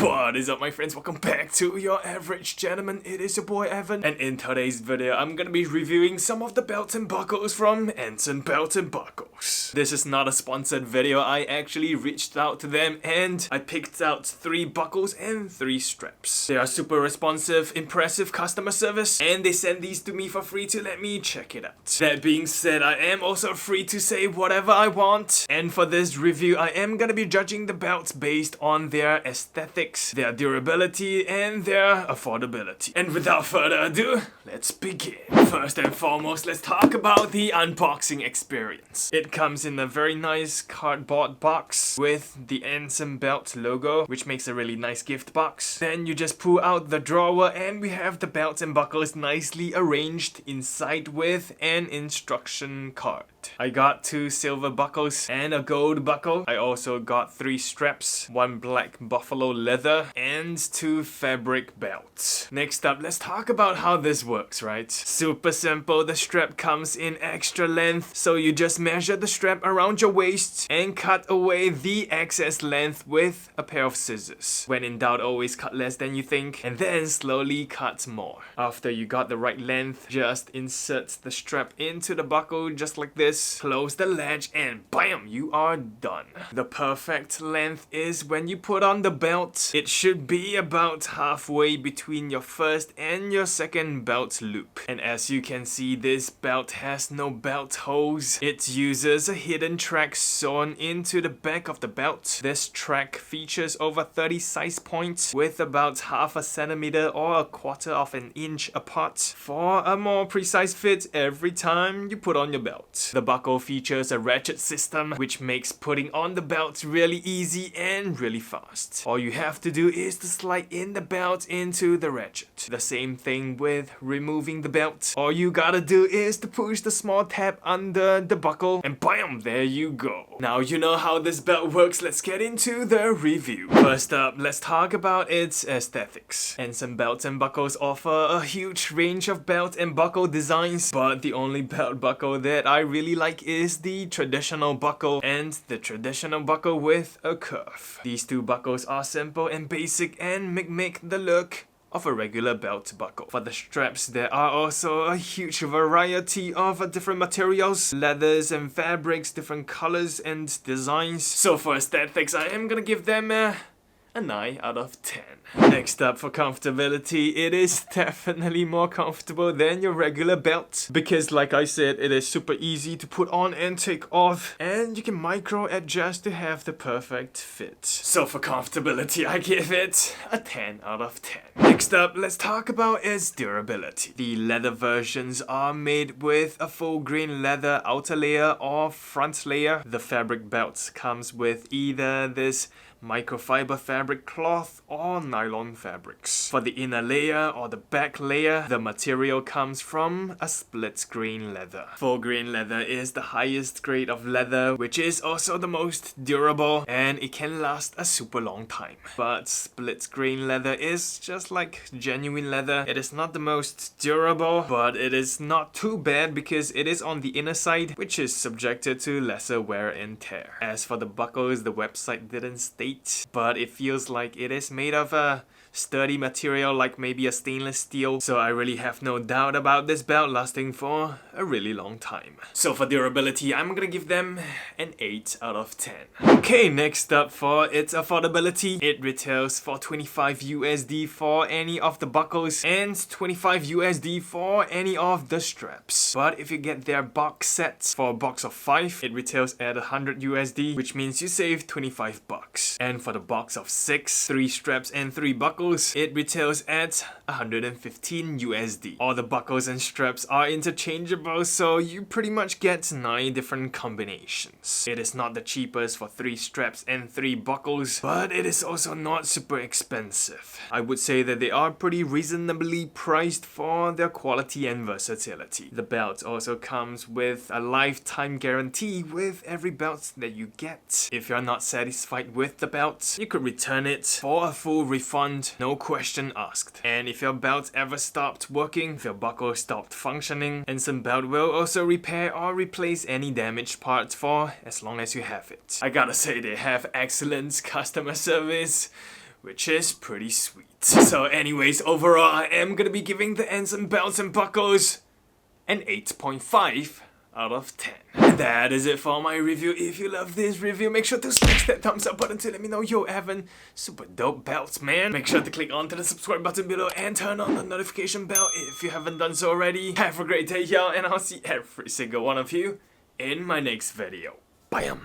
What is up, my friends? Welcome back to Your Average Gentleman. It is your boy Evan, and in today's video I'm gonna be reviewing some of the belts and buckles from Anson Belt Buckles. This is not a sponsored video. I actually reached out to them and I picked out 3 buckles and 3 straps. They are super responsive, impressive customer service, and they sent these to me for free to let me check it out. That being said, I am also free to say whatever I want, and for this review I am gonna be judging the belts based on their aesthetics, their durability, and their affordability. And without further ado, let's begin. First and foremost, let's talk about the unboxing experience. It comes in a very nice cardboard box with the Anson Belt logo, which makes a really nice gift box. Then you just pull out the drawer and we have the belts and buckles nicely arranged inside with an instruction card. I got 2 silver buckles and a gold buckle. I also got 3 straps, 1 black buffalo leather, and 2 fabric belts. Next up, let's talk about how this works, right? Super simple. The strap comes in extra length, so you just measure the strap around your waist and cut away the excess length with a pair of scissors. When in doubt, always cut less than you think, and then slowly cut more. After you got the right length, just insert the strap into the buckle just like this. Close the latch and bam, you are done. The perfect length is when you put on the belt. It should be about halfway between your first and your second belt loop. And as you can see, this belt has no belt hose. It uses a hidden track sewn into the back of the belt. This track features over 30 size points with about half a centimeter or a quarter of an inch apart for a more precise fit every time you put on your belt. The buckle features a ratchet system which makes putting on the belt really easy and really fast. All you have to do is to slide in the belt into the ratchet. The same thing with removing the belt. All you gotta do is to push the small tab under the buckle and bam, there you go. Now you know how this belt works, let's get into the review. First up, let's talk about its aesthetics. Anson Belts and Buckles offer a huge range of belt and buckle designs, but the only belt buckle that I really like is the traditional buckle and the traditional buckle with a curve. These 2 buckles are simple and basic and make the look of a regular belt buckle. For the straps, there are also a huge variety of different materials, leathers and fabrics, different colors and designs. So for aesthetics, I am gonna give them a 9 out of 10. Next up, for comfortability, it is definitely more comfortable than your regular belt because, like I said, it is super easy to put on and take off, and you can micro adjust to have the perfect fit. So for comfortability, I give it a 10 out of 10. Next up, let's talk about its durability. The leather versions are made with a full grain leather outer layer or front layer. The fabric belt comes with either this microfiber fabric cloth or nylon fabrics. For the inner layer or the back layer, the material comes from a split grain leather. Full grain leather is the highest grade of leather, which is also the most durable, and it can last a super long time. But split grain leather is just like genuine leather. It is not the most durable, but it is not too bad because it is on the inner side, which is subjected to lesser wear and tear. As for the buckles, the website didn't state, but it feels like it is made of a sturdy material like maybe a stainless steel, so I really have no doubt about this belt lasting for a really long time. So for durability, I'm gonna give them an 8 out of 10. Okay, next up, for its affordability, it retails for 25 USD for any of the buckles and 25 USD for any of the straps. But if you get their box sets for a box of 5, it retails at 100 USD, which means you save 25 bucks. And for the box of 6, 3 straps and 3 buckles, it retails at 115 USD. All the buckles and straps are interchangeable, so you pretty much get 9 different combinations. It is not the cheapest for 3 straps and 3 buckles, but it is also not super expensive. I would say that they are pretty reasonably priced for their quality and versatility. The belt also comes with a lifetime guarantee with every belt that you get. If you're not satisfied with the belt, you could return it for a full refund, no question asked. And if your belt ever stopped working, if your buckle stopped functioning, Anson Belt will also repair or replace any damaged parts for as long as you have it. I gotta say, they have excellent customer service which is pretty sweet. So anyways, overall I am gonna be giving the Anson Belts and Buckles an 8.5 out of 10. And that is it for my review. If you love this review, make sure to smash that thumbs up button to let me know, yo Evan, super dope belts, man. Make sure to click onto the subscribe button below and turn on the notification bell if you haven't done so already. Have a great day, y'all, and I'll see every single one of you in my next video. Bam!